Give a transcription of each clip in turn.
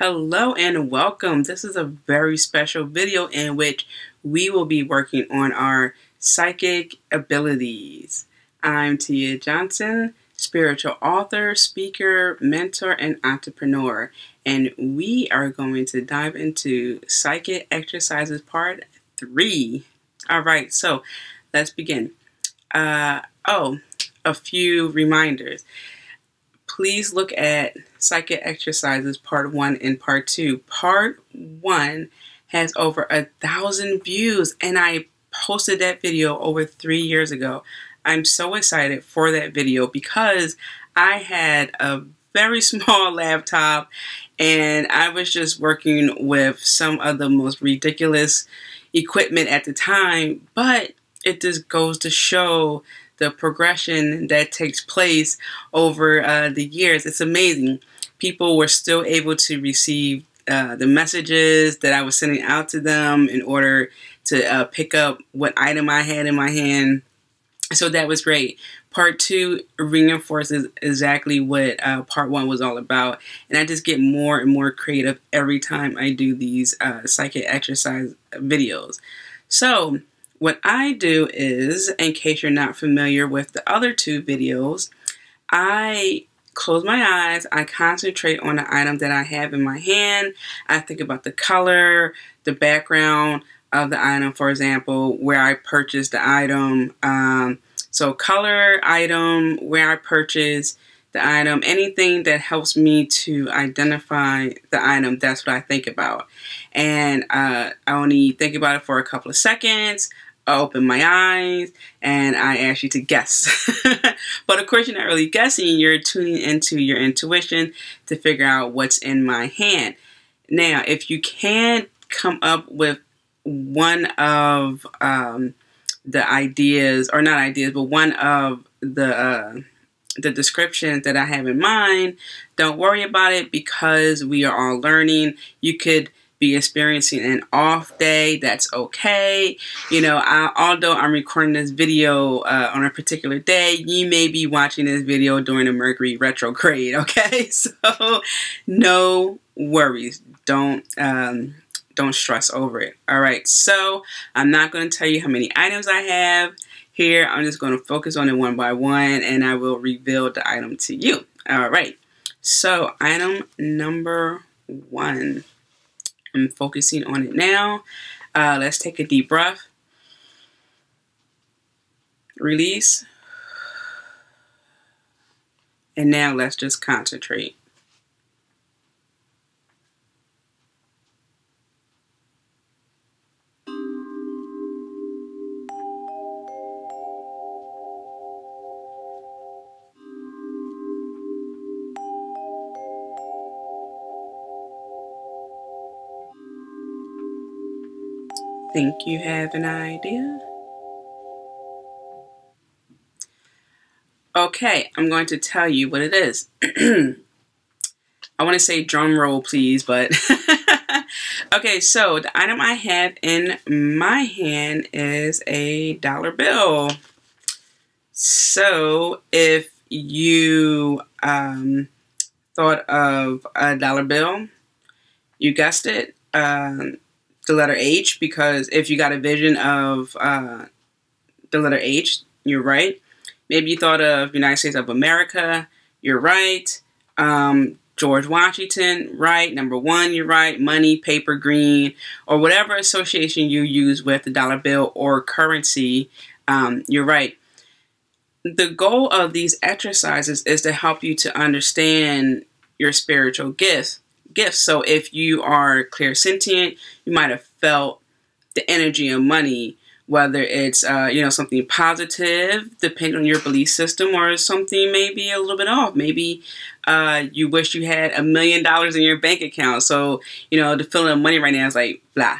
Hello and welcome. This is a very special video in which we will be working on our psychic abilities. I'm Tia Johnson, spiritual author, speaker, mentor, and entrepreneur. And we are going to dive into psychic exercises part 3. All right, so let's begin. A few reminders. Please look at psychic exercises part 1 and part 2. Part 1 has over 1,000 views, and I posted that video over 3 years ago. I'm so excited for that video because I had a very small laptop and I was just working with some of the most ridiculous equipment at the time, but it just goes to show the progression that takes place over the years. It's amazing. People were still able to receive the messages that I was sending out to them in order to pick up what item I had in my hand. So that was great. Part 2 reinforces exactly what part 1 was all about. And I just get more and more creative every time I do these psychic exercise videos. So what I do is, in case you're not familiar with the other 2 videos, I close my eyes, I concentrate on the item that I have in my hand. I think about the color, the background of the item, for example, where I purchased the item. So color, item, where I purchased the item, anything that helps me to identify the item, that's what I think about. And I only think about it for a couple of seconds. I open my eyes and I ask you to guess. But of course, you're not really guessing. You're tuning into your intuition to figure out what's in my hand. Now, if you can't come up with one of the ideas, or not ideas, but one of the descriptions that I have in mind, don't worry about it because we are all learning. You could be experiencing an off day. That's okay. You know, although I'm recording this video on a particular day, you may be watching this video during a Mercury retrograde. Okay, so no worries. Don't stress over it. All right, so I'm not going to tell you how many items I have here. I'm just going to focus on it one by one, and I will reveal the item to you. All right, so item number 1. I'm focusing on it now. Let's take a deep breath. Release. And now let's just concentrate. Think you have an idea? Okay, I'm going to tell you what it is. I want to say drum roll, please, but okay, so the item I have in my hand is a dollar bill. So if you thought of a dollar bill, you guessed it. The letter H, because if you got a vision of the letter H, you're right. Maybe you thought of United States of America, you're right. George Washington, right. Number 1, you're right. Money, paper, green, or whatever association you use with the dollar bill or currency, you're right. The goal of these exercises is to help you to understand your spiritual gifts. So if you are clairsentient, you might have felt the energy of money, whether it's something positive, depending on your belief system, or something maybe a little bit off. Maybe you wish you had $1 million in your bank account. So the feeling of money right now is like blah.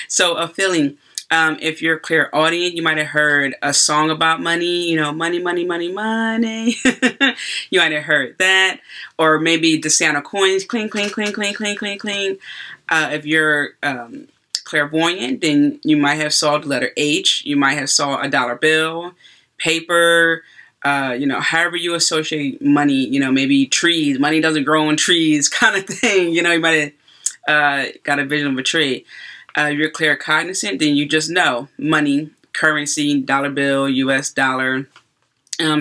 So a feeling. If you're clairaudient, you might have heard a song about money, money, money, money, money. You might have heard that. Or maybe the sound of coins, cling, cling, cling, cling, cling, cling, cling. If you're clairvoyant, then you might have saw the letter H. You might have saw a dollar bill, paper, however you associate money, maybe trees. Money doesn't grow on trees kind of thing. You might have got a vision of a tree. You're claircognizant, then you just know money, currency, dollar bill, US dollar.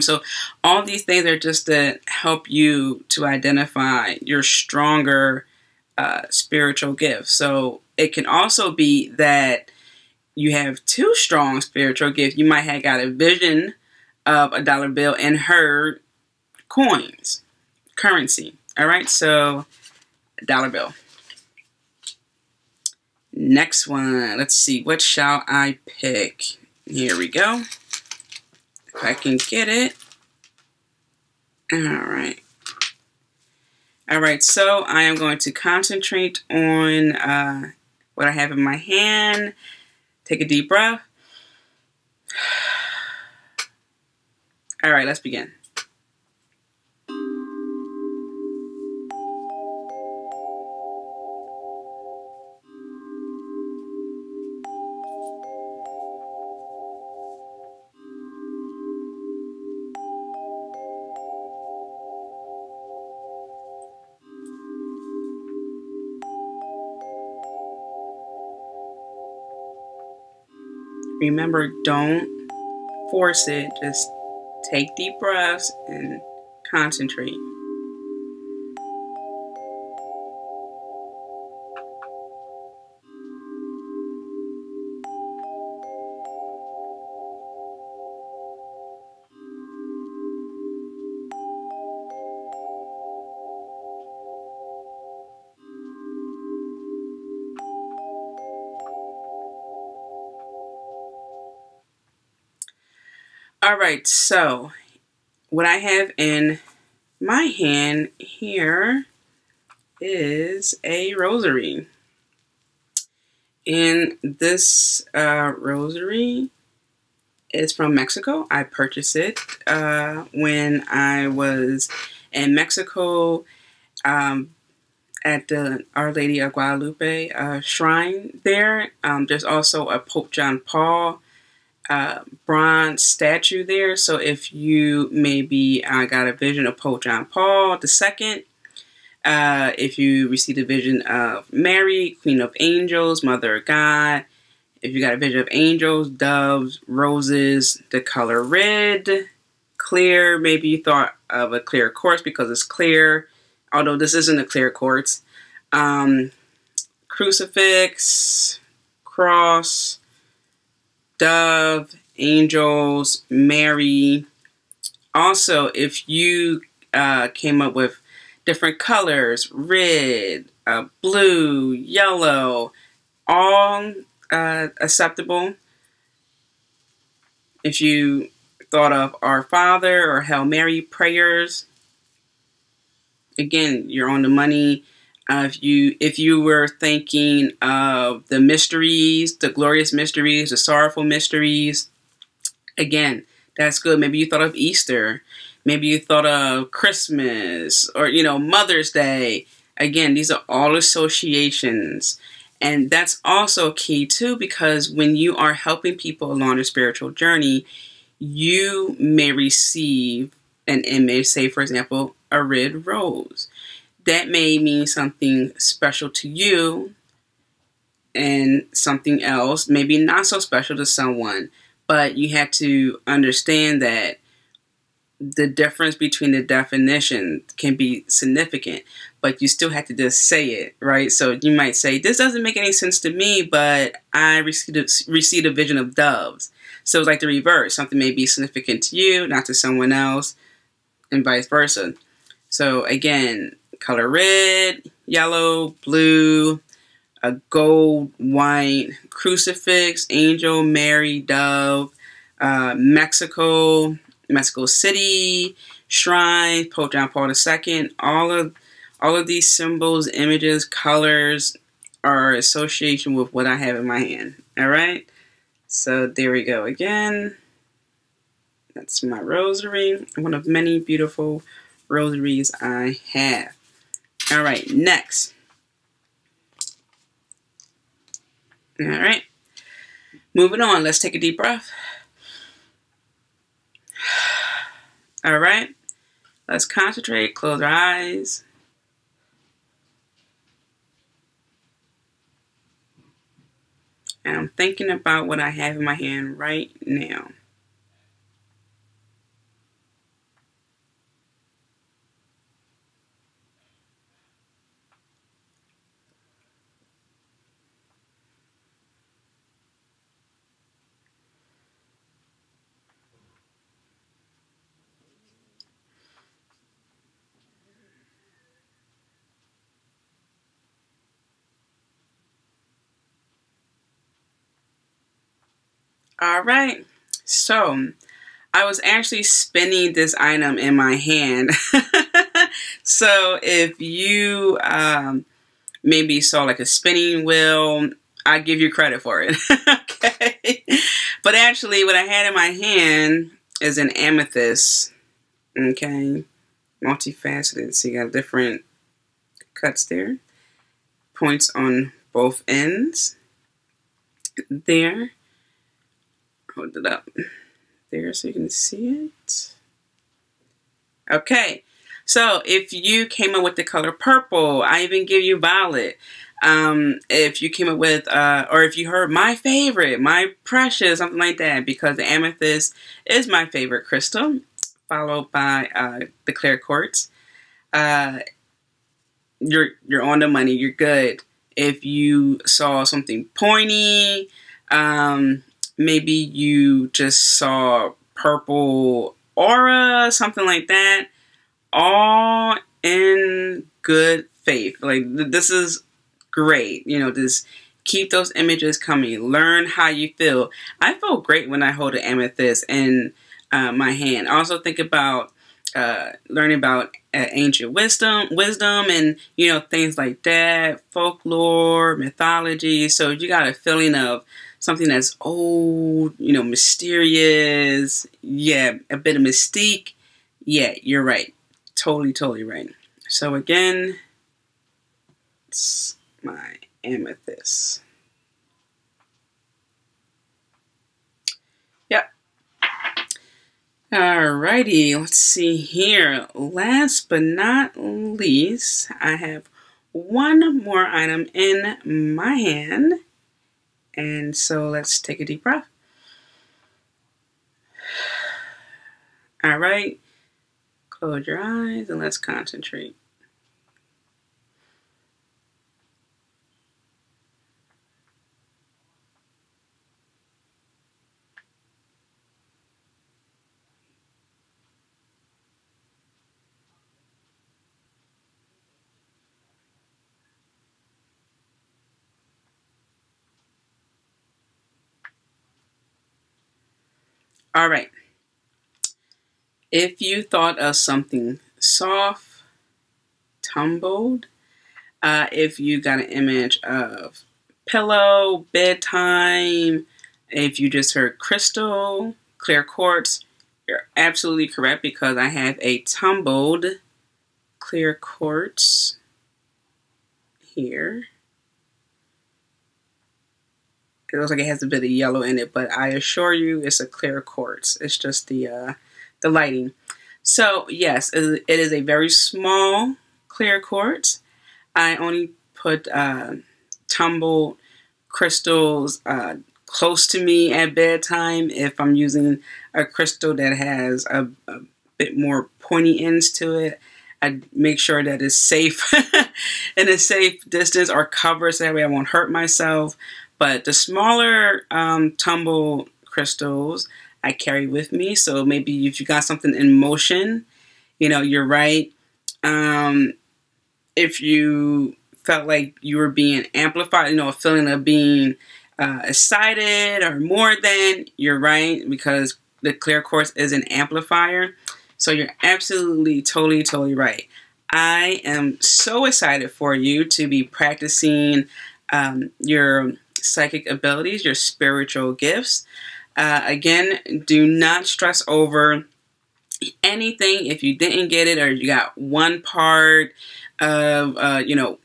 So all these things are just to help you to identify your stronger spiritual gifts. So it can also be that you have two strong spiritual gifts. You might have got a vision of a dollar bill and heard coins, currency. All right, so dollar bill. Next one, let's see, what shall I pick? Here we go. If I can get it. All right. All right, so I am going to concentrate on what I have in my hand. Take a deep breath. All right, let's begin. Remember, don't force it. Just take deep breaths and concentrate. All right, so what I have in my hand here is a rosary. And this rosary is from Mexico. I purchased it when I was in Mexico at the Our Lady of Guadalupe shrine there. There's also a Pope John Paul bronze statue there. So if you maybe got a vision of Pope John Paul II, if you received a vision of Mary, Queen of Angels, Mother of God, if you got a vision of angels, doves, roses, the color red, clear, maybe you thought of a clear quartz because it's clear, although this isn't a clear quartz, crucifix, cross, dove, angels, Mary. Also, if you came up with different colors, red, blue, yellow, all acceptable. If you thought of Our Father or Hail Mary prayers, again, you're on the money. If you were thinking of the mysteries, the glorious mysteries, the sorrowful mysteries, again, that's good. Maybe you thought of Easter. Maybe you thought of Christmas or, Mother's Day. Again, these are all associations. And that's also key too, because when you are helping people along a spiritual journey, you may receive an image, say, for example, a red rose. That may mean something special to you and something else, maybe not so special to someone. But you have to understand that the difference between the definition can be significant, but you still have to just say it, right? So you might say, this doesn't make any sense to me, but I received a vision of doves. So it's like the reverse. Something may be significant to you, not to someone else, and vice versa. So again, color red, yellow, blue, a gold, white, crucifix, angel, Mary, dove, Mexico City, shrine, Pope John Paul II. All of these symbols, images, colors are association with what I have in my hand. All right. So there we go again. That's my rosary. One of many beautiful rosaries I have. All right, next. All right. Moving on. Let's take a deep breath. All right, let's concentrate. Close our eyes. And I'm thinking about what I have in my hand right now. All right, so I was actually spinning this item in my hand. So if you maybe saw like a spinning wheel, I give you credit for it. Okay, but actually what I had in my hand is an amethyst. Okay, multifaceted. So you got different cuts there, points on both ends there. Hold it up there so you can see it. Okay, so if you came up with the color purple, I even give you violet. If you came up with, or if you heard my favorite, my precious, something like that, because the amethyst is my favorite crystal, followed by the clear quartz. You're on the money. You're good. If you saw something pointy, maybe you just saw purple aura, something like that, all in good faith. Like, this is great. You know, just keep those images coming. Learn how you feel. I feel great when I hold an amethyst in my hand. I also think about learning about ancient wisdom and, you know, things like that, folklore, mythology. So you got a feeling of something that's old, you know, mysterious. Yeah, a bit of mystique. Yeah, you're right. Totally right. So again, it's my amethyst. Yep. Alrighty, let's see here. Last but not least, I have one more item in my hand. And so let's take a deep breath. All right, close your eyes and let's concentrate. All right. If you thought of something soft, tumbled, if you got an image of pillow, bedtime, if you just heard crystal, clear quartz, you're absolutely correct because I have a tumbled clear quartz here. It looks like it has a bit of yellow in it, but I assure you it's a clear quartz. It's just the lighting. So yes, it is a very small clear quartz. I only put tumbled crystals close to me at bedtime. If I'm using a crystal that has a bit more pointy ends to it, I make sure that it's safe in a safe distance or cover so that way I won't hurt myself. But the smaller tumbled crystals I carry with me. So maybe if you got something in motion, you know, you're right. If you felt like you were being amplified, you know, a feeling of being excited or more than, you're right, because the clear quartz is an amplifier. So you're absolutely, totally right. I am so excited for you to be practicing your psychic abilities, your spiritual gifts. Again, do not stress over anything if you didn't get it or you got one part of, you know,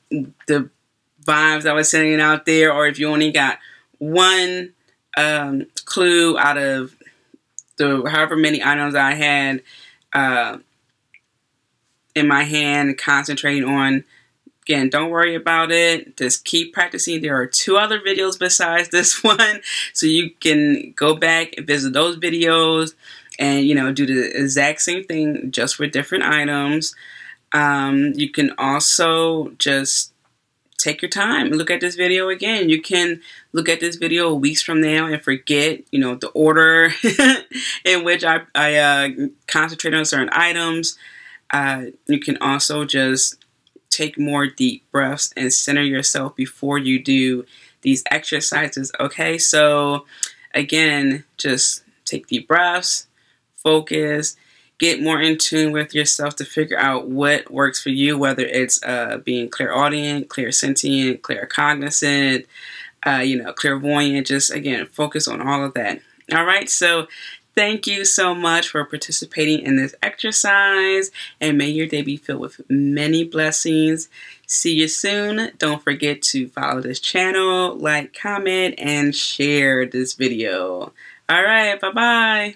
the vibes I was sending out there, or if you only got one clue out of the however many items I had. in my hand, concentrating on. Again, don't worry about it. Just keep practicing. There are 2 other videos besides this one, so you can go back and visit those videos and, you know, do the exact same thing just with different items. You can also just take your time and look at this video again. You can look at this video weeks from now and forget, you know, the order in which I concentrate on certain items. You can also just take more deep breaths and center yourself before you do these exercises. Okay, so again, just take deep breaths, focus, get more in tune with yourself to figure out what works for you, whether it's being clairaudient, clairsentient, claircognizant, you know, clairvoyant. Just again, focus on all of that. All right, so thank you so much for participating in this exercise, and may your day be filled with many blessings. See you soon. Don't forget to follow this channel, like, comment, and share this video. All right, bye-bye.